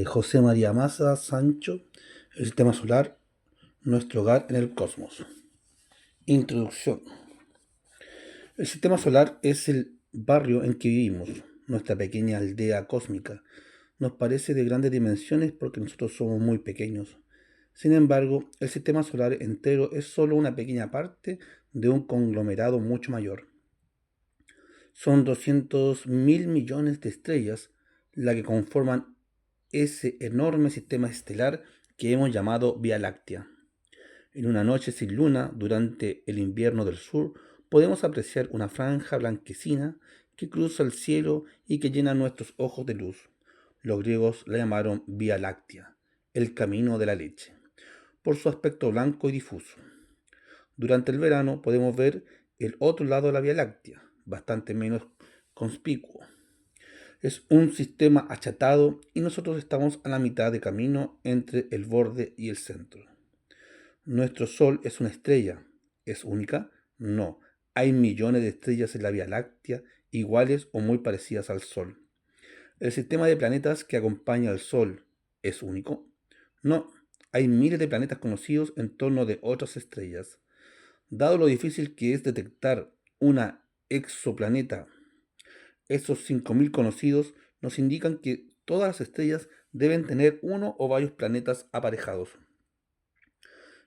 José María Maza Sancho, el sistema solar, nuestro hogar en el cosmos. Introducción. El sistema solar es el barrio en que vivimos, nuestra pequeña aldea cósmica. Nos parece de grandes dimensiones porque nosotros somos muy pequeños. Sin embargo, el sistema solar entero es solo una pequeña parte de un conglomerado mucho mayor. Son 200.000 millones de estrellas las que conforman ese enorme sistema estelar que hemos llamado Vía Láctea. En una noche sin luna, durante el invierno del sur, podemos apreciar una franja blanquecina que cruza el cielo y que llena nuestros ojos de luz. Los griegos la llamaron Vía Láctea, el camino de la leche, por su aspecto blanco y difuso. Durante el verano podemos ver el otro lado de la Vía Láctea, bastante menos conspicuo. Es un sistema achatado y nosotros estamos a la mitad de camino entre el borde y el centro. Nuestro Sol es una estrella. ¿Es única? No. Hay millones de estrellas en la Vía Láctea, iguales o muy parecidas al Sol. ¿El sistema de planetas que acompaña al Sol es único? No. Hay miles de planetas conocidos en torno de otras estrellas. Dado lo difícil que es detectar una exoplaneta, esos 5.000 conocidos nos indican que todas las estrellas deben tener uno o varios planetas aparejados.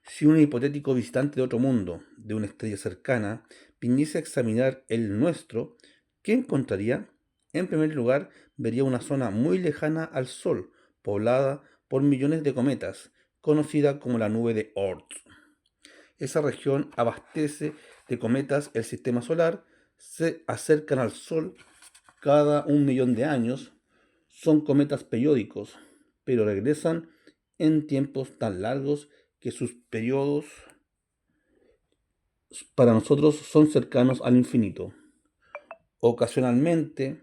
Si un hipotético visitante de otro mundo, de una estrella cercana, viniese a examinar el nuestro, ¿qué encontraría? En primer lugar, vería una zona muy lejana al Sol, poblada por millones de cometas, conocida como la nube de Oort. Esa región abastece de cometas el sistema solar, se acercan al Sol cada 1 millón de años, son cometas periódicos, pero regresan en tiempos tan largos que sus periodos para nosotros son cercanos al infinito. Ocasionalmente,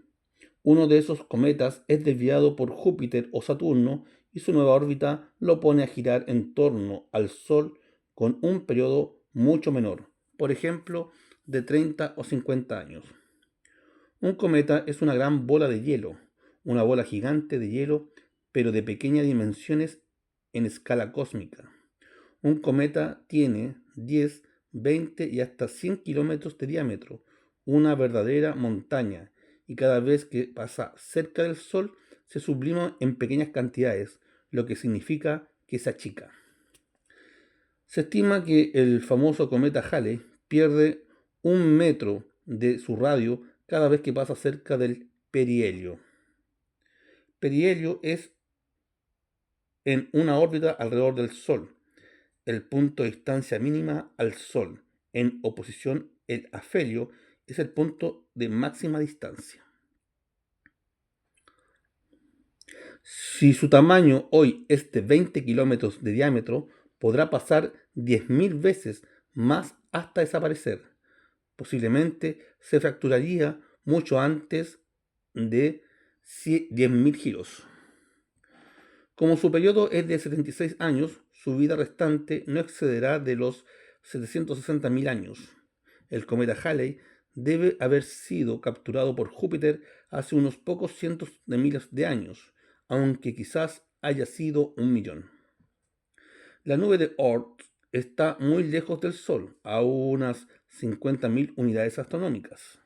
uno de esos cometas es desviado por Júpiter o Saturno y su nueva órbita lo pone a girar en torno al Sol con un periodo mucho menor, por ejemplo, de 30 o 50 años. Un cometa es una gran bola de hielo, una bola gigante de hielo, pero de pequeñas dimensiones en escala cósmica. Un cometa tiene 10, 20 y hasta 100 kilómetros de diámetro, una verdadera montaña, y cada vez que pasa cerca del Sol se sublima en pequeñas cantidades, lo que significa que se achica. Se estima que el famoso cometa Halley pierde 1 metro de su radio cada vez que pasa cerca del perihelio. Perihelio es en una órbita alrededor del Sol, el punto de distancia mínima al Sol. En oposición, el afelio es el punto de máxima distancia. Si su tamaño hoy es de 20 kilómetros de diámetro, podrá pasar 10.000 veces más hasta desaparecer. Posiblemente se fracturaría mucho antes de 10.000 giros. Como su periodo es de 76 años, su vida restante no excederá de los 760.000 años. El cometa Halley debe haber sido capturado por Júpiter hace unos pocos cientos de miles de años, aunque quizás haya sido 1 millón. La nube de Oort está muy lejos del Sol, a unas 50.000 unidades astronómicas.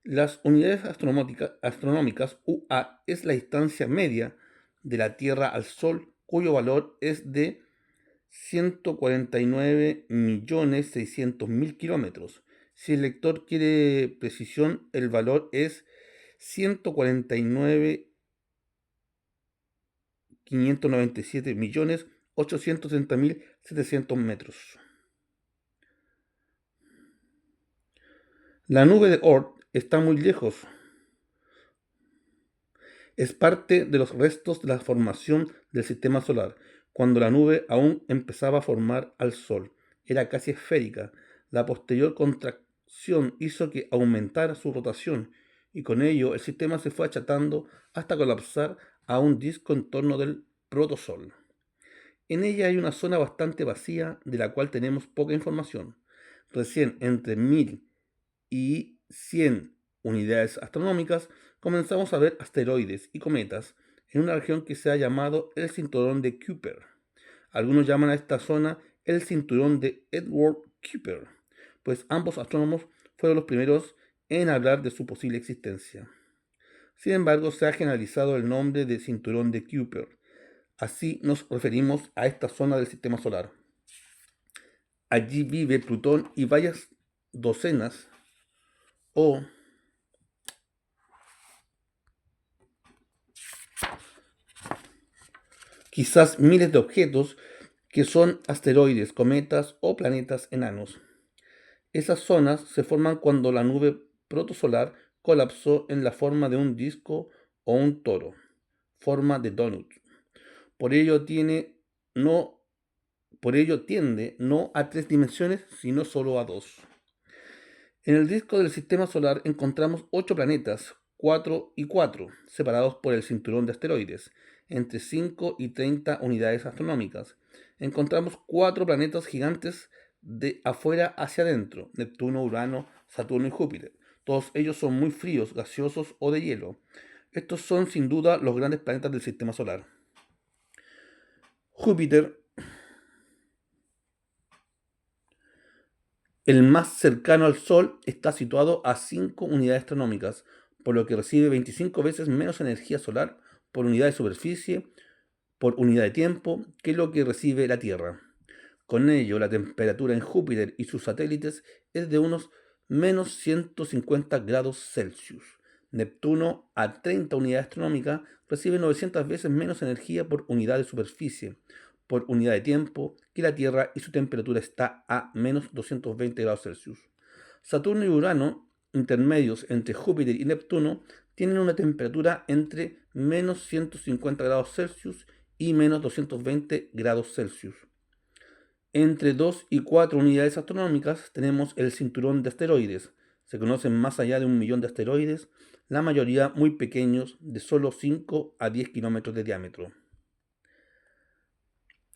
Las unidades astronómicas UA es la distancia media de la Tierra al Sol, cuyo valor es de 149.600.000 kilómetros. Si el lector quiere precisión, el valor es 149.597.830.700 metros. La nube de Oort está muy lejos. Es parte de los restos de la formación del sistema solar, cuando la nube aún empezaba a formar al Sol. Era casi esférica. La posterior contracción hizo que aumentara su rotación y con ello el sistema se fue achatando hasta colapsar a un disco en torno del protosol. En ella hay una zona bastante vacía de la cual tenemos poca información. Recién entre 1.000 y 100 unidades astronómicas comenzamos a ver asteroides y cometas en una región que se ha llamado el Cinturón de Kuiper. Algunos llaman a esta zona el Cinturón de Edward Kuiper, pues ambos astrónomos fueron los primeros en hablar de su posible existencia. Sin embargo, se ha generalizado el nombre de Cinturón de Kuiper. Así nos referimos a esta zona del sistema solar. Allí vive Plutón y varias docenas o quizás miles de objetos que son asteroides, cometas o planetas enanos. Esas zonas se forman cuando la nube protosolar colapsó en la forma de un disco o un toro, forma de donut. Por ello no, por ello tiende no a tres dimensiones, sino solo a dos. En el disco del sistema solar encontramos 8 planetas, 4 y 4, separados por el cinturón de asteroides, entre 5 y 30 unidades astronómicas. Encontramos 4 planetas gigantes de afuera hacia adentro: Neptuno, Urano, Saturno y Júpiter. Todos ellos son muy fríos, gaseosos o de hielo. Estos son sin duda los grandes planetas del sistema solar. Júpiter, el más cercano al Sol, está situado a 5 unidades astronómicas, por lo que recibe 25 veces menos energía solar por unidad de superficie, por unidad de tiempo, que lo que recibe la Tierra. Con ello, la temperatura en Júpiter y sus satélites es de unos menos 150 grados Celsius. Neptuno, a 30 unidades astronómicas, recibe 900 veces menos energía por unidad de superficie, por unidad de tiempo, que la Tierra, y su temperatura está a menos 220 grados Celsius. Saturno y Urano, intermedios entre Júpiter y Neptuno, tienen una temperatura entre menos 150 grados Celsius y menos 220 grados Celsius. Entre 2 y 4 unidades astronómicas tenemos el cinturón de asteroides. Se conocen más allá de 1 millón de asteroides, la mayoría muy pequeños, de solo 5 a 10 kilómetros de diámetro.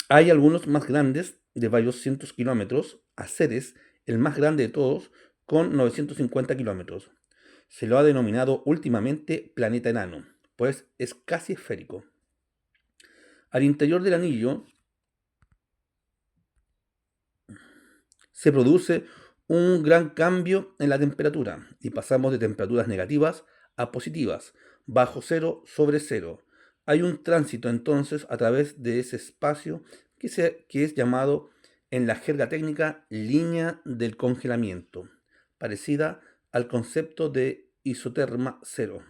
Hay algunos más grandes, de varios cientos kilómetros, Ceres, el más grande de todos, con 950 kilómetros. Se lo ha denominado últimamente planeta enano, pues es casi esférico. Al interior del anillo se produce un gran cambio en la temperatura y pasamos de temperaturas negativas a positivas, bajo cero sobre cero. Hay un tránsito entonces a través de ese espacio que es llamado en la jerga técnica línea del congelamiento, parecida al concepto de isoterma cero.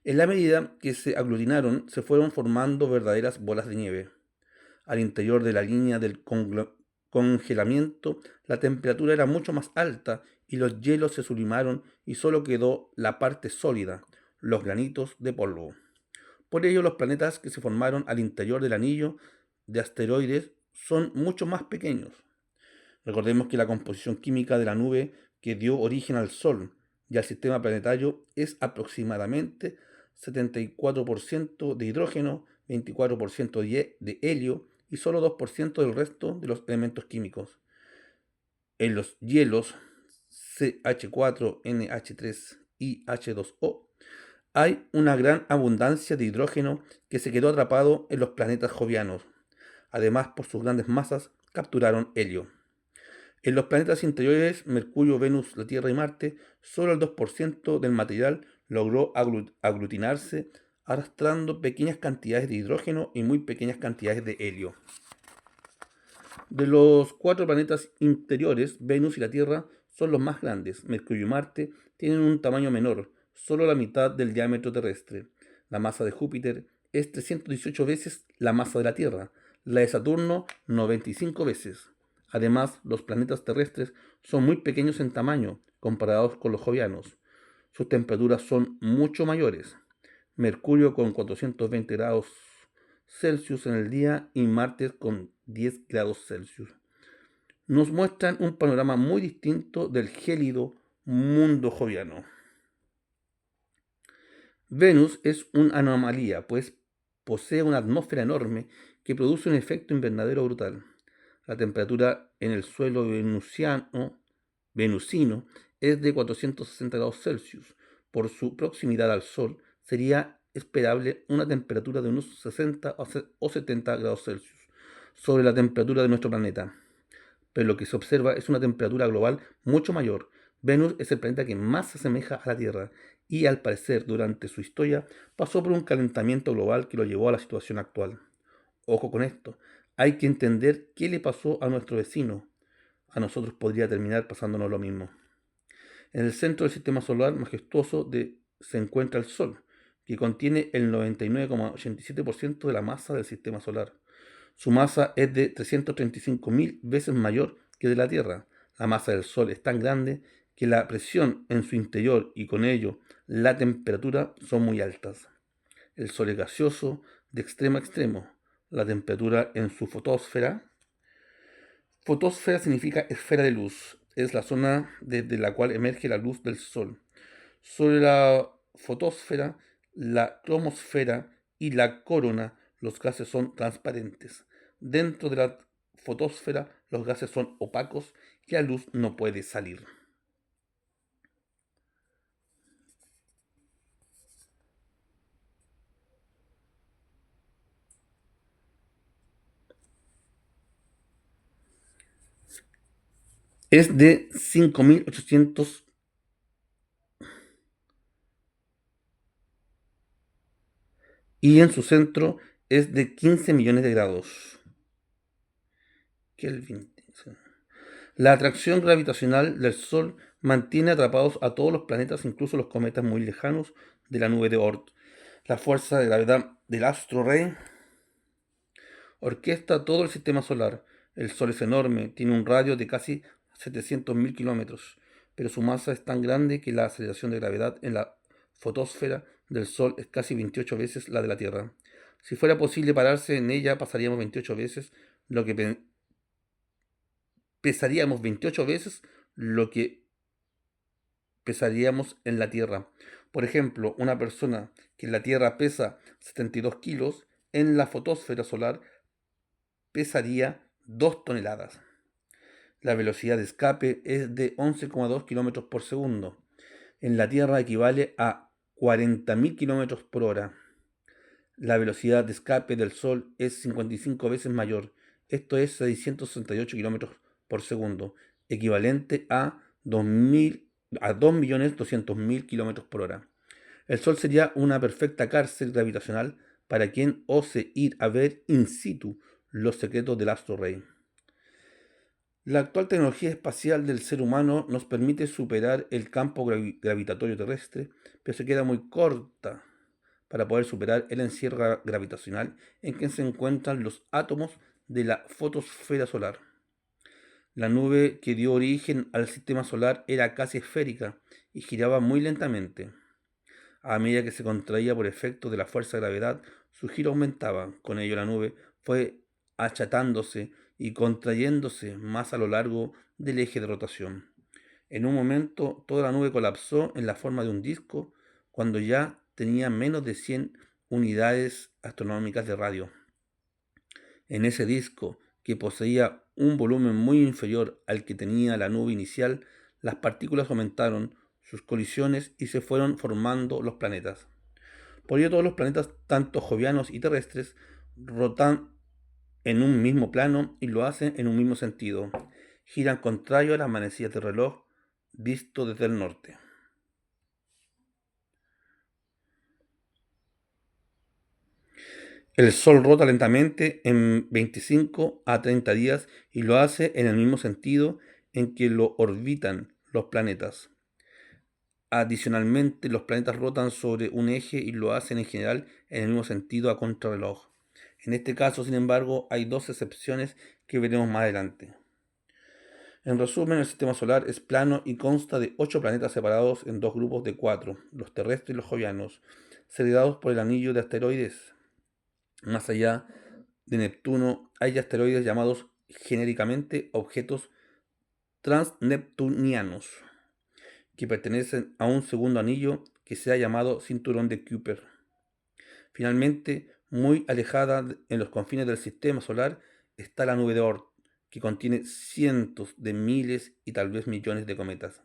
En la medida que se aglutinaron, se fueron formando verdaderas bolas de nieve. Al interior de la línea del congelamiento, la temperatura era mucho más alta y los hielos se sublimaron y solo quedó la parte sólida, los granitos de polvo. Por ello, los planetas que se formaron al interior del anillo de asteroides son mucho más pequeños. Recordemos que la composición química de la nube que dio origen al Sol y al sistema planetario es aproximadamente 74% de hidrógeno, 24% de helio y solo 2% del resto de los elementos químicos. En los hielos CH4, NH3 y H2O hay una gran abundancia de hidrógeno que se quedó atrapado en los planetas jovianos. Además, por sus grandes masas, capturaron helio. En los planetas interiores, Mercurio, Venus, la Tierra y Marte, solo el 2% del material logró aglutinarse, arrastrando pequeñas cantidades de hidrógeno y muy pequeñas cantidades de helio. De los 4 planetas interiores, Venus y la Tierra son los más grandes. Mercurio y Marte tienen un tamaño menor, solo la mitad del diámetro terrestre. La masa de Júpiter es 318 veces la masa de la Tierra, la de Saturno 95 veces. Además, los planetas terrestres son muy pequeños en tamaño comparados con los jovianos. Sus temperaturas son mucho mayores. Mercurio con 420 grados Celsius en el día y Marte con 10 grados Celsius. Nos muestran un panorama muy distinto del gélido mundo joviano. Venus es una anomalía, pues posee una atmósfera enorme que produce un efecto invernadero brutal. La temperatura en el suelo venusino es de 460 grados Celsius, por su proximidad al Sol, sería esperable una temperatura de unos 60 o 70 grados Celsius sobre la temperatura de nuestro planeta. Pero lo que se observa es una temperatura global mucho mayor. Venus es el planeta que más se asemeja a la Tierra y, al parecer, durante su historia pasó por un calentamiento global que lo llevó a la situación actual. Ojo con esto, hay que entender qué le pasó a nuestro vecino. A nosotros podría terminar pasándonos lo mismo. En el centro del sistema solar majestuoso se encuentra el Sol, que contiene el 99,87% de la masa del sistema solar. Su masa es de 335.000 veces mayor que de la Tierra. La masa del Sol es tan grande que la presión en su interior y con ello la temperatura son muy altas. El Sol es gaseoso de extremo a extremo. La temperatura en su fotosfera significa esfera de luz. Es la zona desde la cual emerge la luz del Sol. Sobre la fotosfera, la cromosfera y la corona, los gases son transparentes. Dentro de la fotosfera, los gases son opacos y la luz no puede salir. Es de 5.800 y en su centro es de 15 millones de grados Kelvin. La atracción gravitacional del Sol mantiene atrapados a todos los planetas, incluso los cometas muy lejanos, de la nube de Oort. La fuerza de gravedad del astro rey orquesta todo el sistema solar. El Sol es enorme, tiene un radio de casi 700.000 kilómetros, pero su masa es tan grande que la aceleración de gravedad en la fotosfera del Sol es casi 28 veces la de la Tierra. Si fuera posible pararse en ella, pasaríamos 28 veces lo que pesaríamos 28 veces lo que pesaríamos en la Tierra. Por ejemplo, una persona que en la Tierra pesa 72 kilos, en la fotosfera solar pesaría 2 toneladas. La velocidad de escape es de 11,2 kilómetros por segundo. En la Tierra equivale a 40.000 kilómetros por hora. La velocidad de escape del Sol es 55 veces mayor. Esto es 668 kilómetros por segundo, equivalente a 2.200.000 kilómetros por hora. El Sol sería una perfecta cárcel gravitacional para quien ose ir a ver in situ los secretos del astro rey. La actual tecnología espacial del ser humano nos permite superar el campo gravitatorio terrestre, pero se queda muy corta para poder superar el encierro gravitacional en que se encuentran los átomos de la fotosfera solar. La nube que dio origen al sistema solar era casi esférica y giraba muy lentamente. A medida que se contraía por efecto de la fuerza de gravedad, su giro aumentaba. Con ello la nube fue achatándose y contrayéndose más a lo largo del eje de rotación. En un momento, toda la nube colapsó en la forma de un disco cuando ya tenía menos de 100 unidades astronómicas de radio. En ese disco, que poseía un volumen muy inferior al que tenía la nube inicial, las partículas aumentaron sus colisiones y se fueron formando los planetas. Por ello todos los planetas, tanto jovianos y terrestres, rotan en un mismo plano y lo hacen en un mismo sentido. Giran contrario a las manecillas del reloj visto desde el norte. El Sol rota lentamente en 25 a 30 días y lo hace en el mismo sentido en que lo orbitan los planetas. Adicionalmente, los planetas rotan sobre un eje y lo hacen en general en el mismo sentido a contrarreloj. En este caso, sin embargo, hay dos excepciones que veremos más adelante. En resumen, el sistema solar es plano y consta de 8 planetas separados en dos grupos de 4, los terrestres y los jovianos, segregados por el anillo de asteroides. Más allá de Neptuno hay asteroides llamados genéricamente objetos transneptunianos, que pertenecen a un segundo anillo que se ha llamado cinturón de Kuiper. Finalmente, muy alejada en los confines del sistema solar está la nube de Oort, que contiene cientos de miles y tal vez millones de cometas.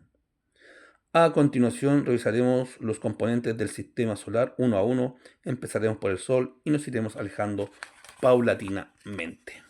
A continuación revisaremos los componentes del sistema solar uno a uno. Empezaremos por el Sol y nos iremos alejando paulatinamente.